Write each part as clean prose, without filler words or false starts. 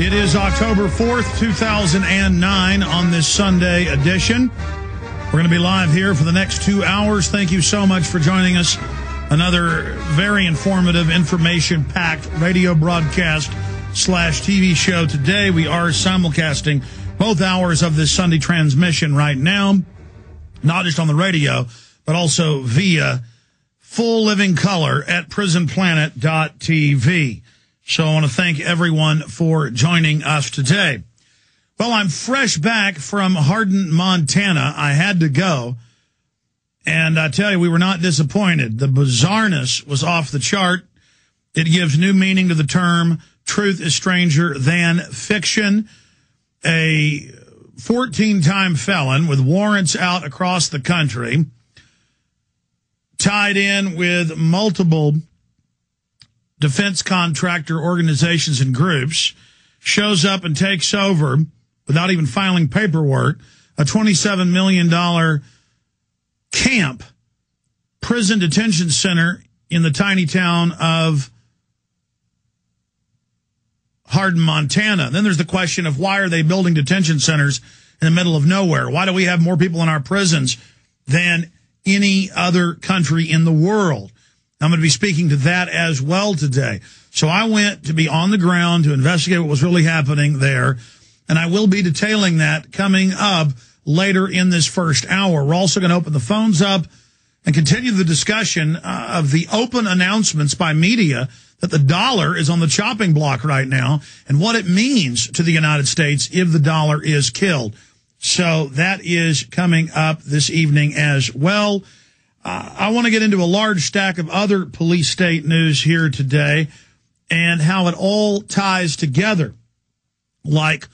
It is October 4th, 2009 on this Sunday edition. We're going to be live here for the next 2 hours. Thank you so much for joining us. Another very informative, information-packed radio broadcast / TV show today. We are simulcasting both hours of this Sunday transmission right now, not just on the radio, but also via full living color at prisonplanet.tv. So I want to thank everyone for joining us today. Well, I'm fresh back from Hardin, Montana. I had to go. And I tell you, we were not disappointed. The bizarreness was off the chart. It gives new meaning to the term truth is stranger than fiction. A 14-time felon with warrants out across the country, tied in with multiple defense contractor organizations and groups, shows up and takes over, without even filing paperwork, a $27 million camp, prison detention center in the tiny town of Hardin, Montana. Then there's the question of why are they building detention centers in the middle of nowhere? Why do we have more people in our prisons than any other country in the world? I'm going to be speaking to that as well today. So I went to be on the ground to investigate what was really happening there, and I will be detailing that coming up later in this first hour. We're also going to open the phones up and continue the discussion of the open announcements by media that the dollar is on the chopping block right now and what it means to the United States if the dollar is killed. So that is coming up this evening as well. I want to get into a large stack of other police state news here today and how it all ties together, like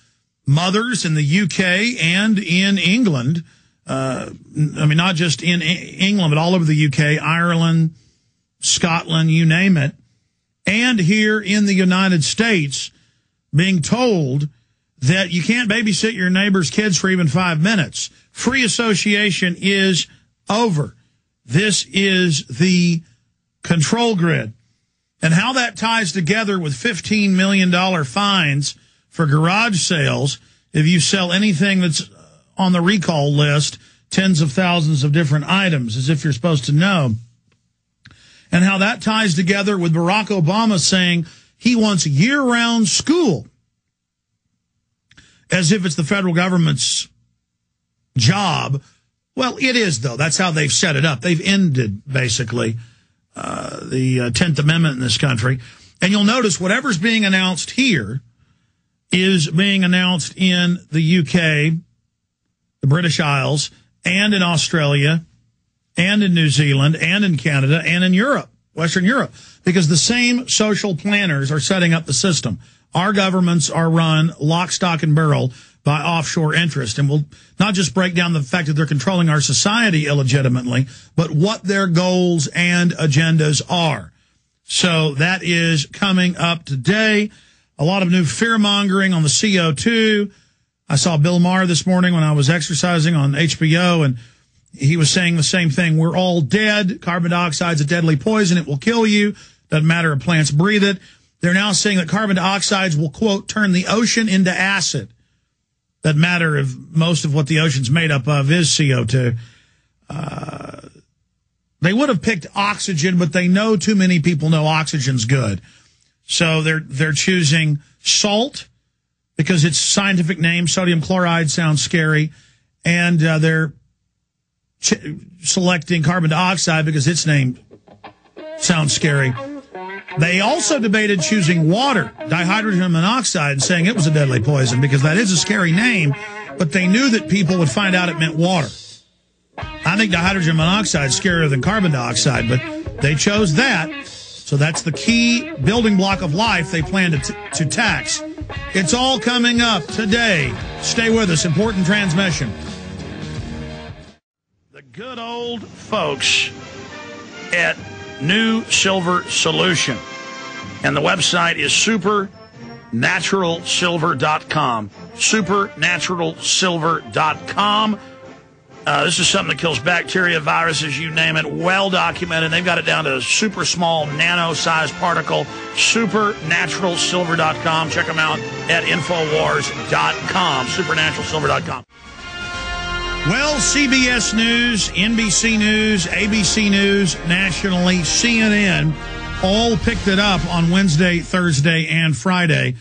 mothers in the UK and in England. Not just in England, but all over the UK, Ireland, Scotland, you name it. And here in the United States, being told that you can't babysit your neighbor's kids for even 5 minutes. Free association is over. This is the control grid. And how that ties together with $15 million fines for garage sales if you sell anything that's on the recall list, tens of thousands of different items, as if you're supposed to know. And how that ties together with Barack Obama saying he wants year-round school, as if it's the federal government's job. Well, it is, though. That's how they've set it up. They've ended, basically, the 10th Amendment in this country. And you'll notice whatever's being announced here is being announced in the UK, the British Isles, and in Australia, and in New Zealand, and in Canada, and in Europe, Western Europe, because the same social planners are setting up the system. Our governments are run lock, stock, and barrel by offshore interest, and we'll not just break down the fact that they're controlling our society illegitimately, but what their goals and agendas are. So that is coming up today. A lot of new fear-mongering on the CO2. I saw Bill Maher this morning when I was exercising on HBO, and he was saying the same thing. We're all dead. Carbon dioxide's a deadly poison. It will kill you. Doesn't matter if plants breathe it. They're now saying that carbon dioxides will, quote, turn the ocean into acid. Doesn't matter if most of what the ocean's made up of is CO2. They would have picked oxygen, but they know too many people know oxygen's good. So they're choosing salt because its scientific name, sodium chloride, sounds scary. And they're selecting carbon dioxide because its name sounds scary. They also debated choosing water, dihydrogen monoxide, and saying it was a deadly poison because that is a scary name, but they knew that people would find out it meant water. I think dihydrogen monoxide is scarier than carbon dioxide, but they chose that. So that's the key building block of life they plan to tax. It's all coming up today. Stay with us. Important transmission. The good old folks at New Silver Solution. And the website is supernaturalsilver.com. Supernaturalsilver.com. This is something that kills bacteria, viruses, you name it, well documented. They've got it down to a super small nano-sized particle, supernaturalsilver.com. Check them out at Infowars.com, supernaturalsilver.com. Well, CBS News, NBC News, ABC News, nationally, CNN, all picked it up on Wednesday, Thursday, and Friday.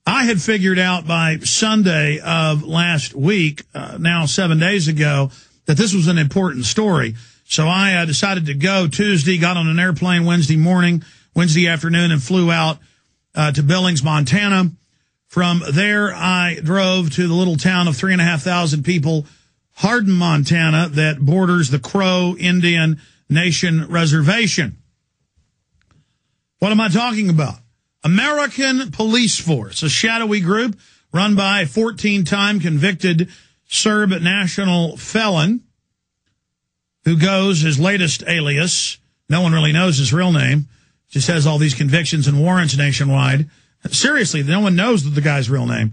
I had figured out by Sunday of last week, now 7 days ago, that this was an important story. So I decided to go Tuesday, got on an airplane Wednesday morning, Wednesday afternoon, and flew out to Billings, Montana. From there, I drove to the little town of 3,500 people, Hardin, Montana, that borders the Crow Indian Nation Reservation. What am I talking about? American Police Force, a shadowy group run by a 14-time convicted Serb national felon who goes his latest alias. No one really knows his real name. Just has all these convictions and warrants nationwide. Seriously, no one knows the guy's real name.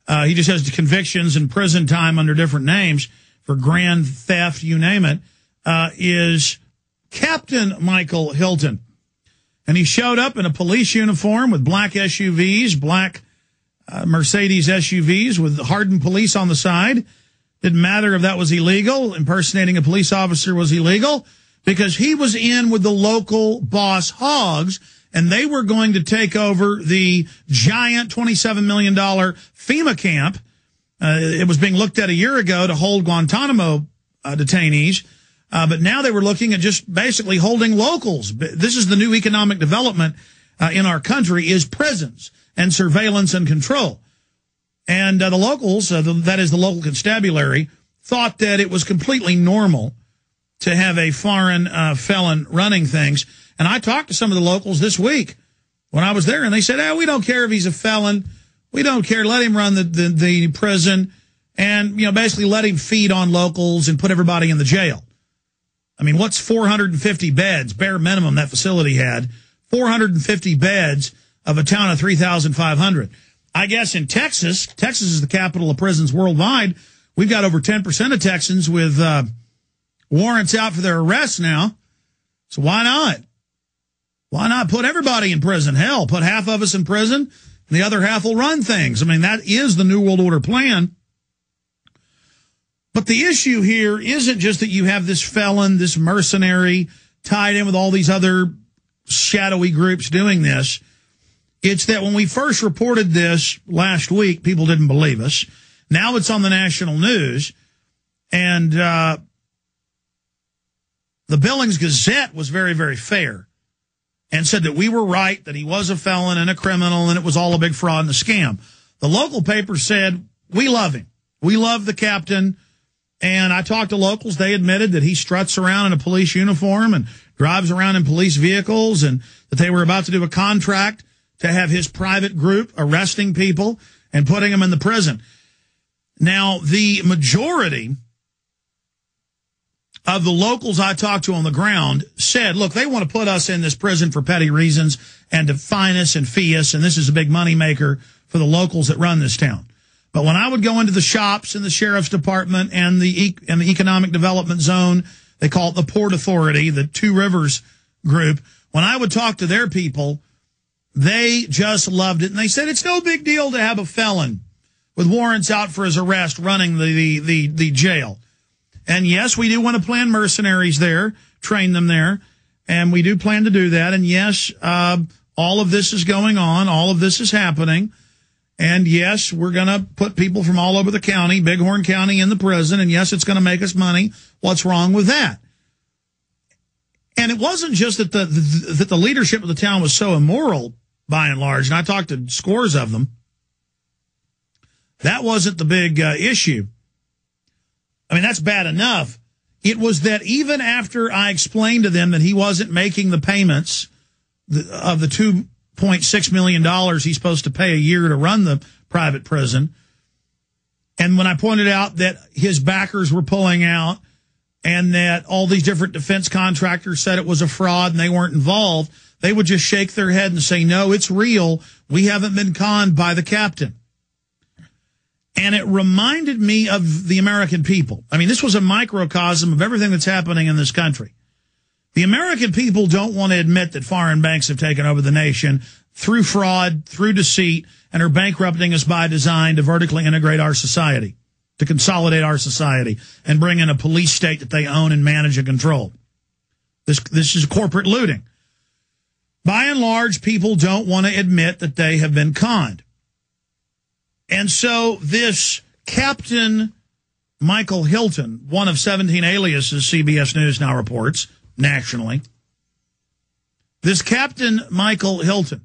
He just has convictions and prison time under different names for grand theft, you name it, is Captain Michael Hilton. And he showed up in a police uniform with black SUVs, black Mercedes SUVs with Hardin police on the side. Didn't matter if that was illegal. Impersonating a police officer was illegal because he was in with the local boss hogs, and they were going to take over the giant $27 million FEMA camp. It was being looked at a year ago to hold Guantanamo detainees. But now they were looking at just basically holding locals. This is the new economic development in our country, is prisons and surveillance and control. And the locals, that is the local constabulary, thought that it was completely normal to have a foreign felon running things. And I talked to some of the locals this week when I was there, and they said, we don't care if he's a felon. We don't care. Let him run the prison and, basically let him feed on locals and put everybody in the jail. I mean, what's 450 beds, bare minimum that facility had, 450 beds of a town of 3,500. I guess in Texas is the capital of prisons worldwide. We've got over 10% of Texans with warrants out for their arrests now. So why not? Why not put everybody in prison? Hell, put half of us in prison, and the other half will run things. I mean, that is the New World Order plan. But the issue here isn't just that you have this felon, this mercenary, tied in with all these other shadowy groups doing this. It's that when we first reported this last week, people didn't believe us. Now it's on the national news. And the Billings Gazette was very, very fair and said that we were right, that he was a felon and a criminal, and it was all a big fraud and a scam. The local paper said, we love him. We love the captain. And I talked to locals. They admitted that he struts around in a police uniform and drives around in police vehicles, and that they were about to do a contract to have his private group arresting people and putting them in the prison. Now, the majority of the locals I talked to on the ground said, look, they want to put us in this prison for petty reasons and to fine us and fee us, and this is a big moneymaker for the locals that run this town. But when I would go into the shops in the sheriff's department and the economic development zone, they call it the Port Authority, the Two Rivers group, when I would talk to their people, they just loved it. And they said it's no big deal to have a felon with warrants out for his arrest running the jail. And yes, we do want to plan mercenaries there, train them there, and we do plan to do that. And yes, all of this is going on. All of this is happening. And yes, we're going to put people from all over the county, Bighorn County, in the prison. And yes, it's going to make us money. What's wrong with that? And it wasn't just that the leadership of the town was so immoral, by and large. And I talked to scores of them. That wasn't the big issue. I mean, that's bad enough. It was that even after I explained to them that he wasn't making the payments of the $2.6 million he's supposed to pay a year to run the private prison, and when I pointed out that his backers were pulling out and that all these different defense contractors said it was a fraud and they weren't involved, they would just shake their head and say, no, it's real. We haven't been conned by the captain. And it reminded me of the American people. I mean, this was a microcosm of everything that's happening in this country. The American people don't want to admit that foreign banks have taken over the nation through fraud, through deceit, and are bankrupting us by design to vertically integrate our society, to consolidate our society, and bring in a police state that they own and manage and control. This is corporate looting. By and large, people don't want to admit that they have been conned. And so this Captain Michael Hilton, one of 17 aliases, CBS News now reports nationally, this Captain Michael Hilton